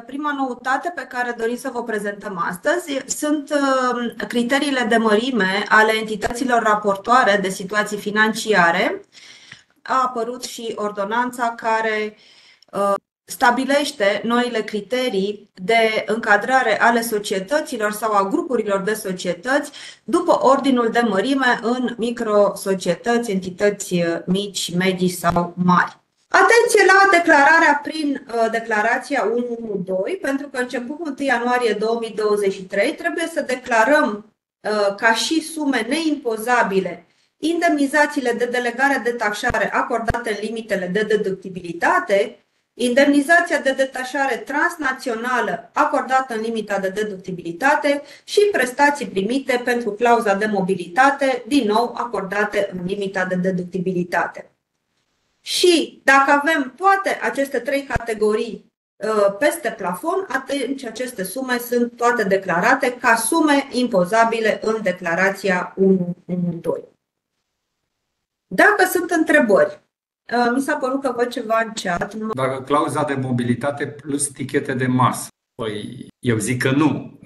Prima noutate pe care dorim să vă prezentăm astăzi sunt criteriile de mărime ale entităților raportoare de situații financiare. A apărut și ordonanța care stabilește noile criterii de încadrare ale societăților sau a grupurilor de societăți după ordinul de mărime în microsocietăți, entități mici, medii sau mari. Atenție la declararea prin declarația 112, pentru că începând cu 1 ianuarie 2023 trebuie să declarăm ca și sume neimpozabile indemnizațiile de delegare de taxare acordate în limitele de deductibilitate, indemnizația de detașare transnațională acordată în limita de deductibilitate și prestații primite pentru clauza de mobilitate, din nou acordate în limita de deductibilitate. Și dacă avem toate aceste trei categorii peste plafon, atunci aceste sume sunt toate declarate ca sume impozabile în declarația 112. Dacă sunt întrebări, mi s-a părut că văd ceva în chat. Dacă clauza de mobilitate plus tichete de masă, păi eu zic că nu.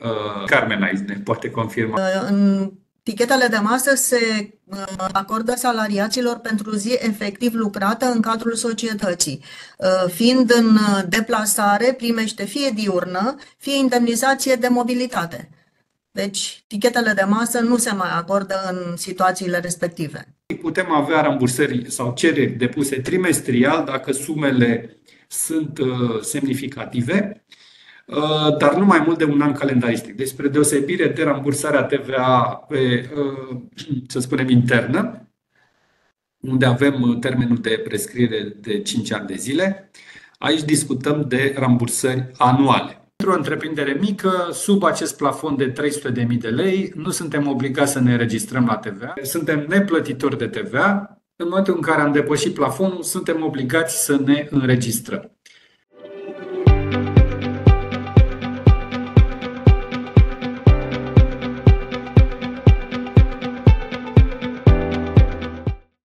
Carmen aici ne poate confirma. În tichetele de masă se acordă salariaților pentru zi efectiv lucrată în cadrul societății. Fiind în deplasare, primește fie diurnă, fie indemnizație de mobilitate. Deci, tichetele de masă nu se mai acordă în situațiile respective. Putem avea rambursări sau cereri depuse trimestrial dacă sumele sunt semnificative, dar nu mai mult de un an calendaristic. Deci, spre deosebire de rambursarea TVA pe, să spunem, internă, unde avem termenul de prescriere de 5 ani de zile, aici discutăm de rambursări anuale. Pentru o întreprindere mică, sub acest plafon de 300.000 de lei, nu suntem obligați să ne înregistrăm la TVA. Suntem neplătitori de TVA. În momentul în care am depășit plafonul, suntem obligați să ne înregistrăm.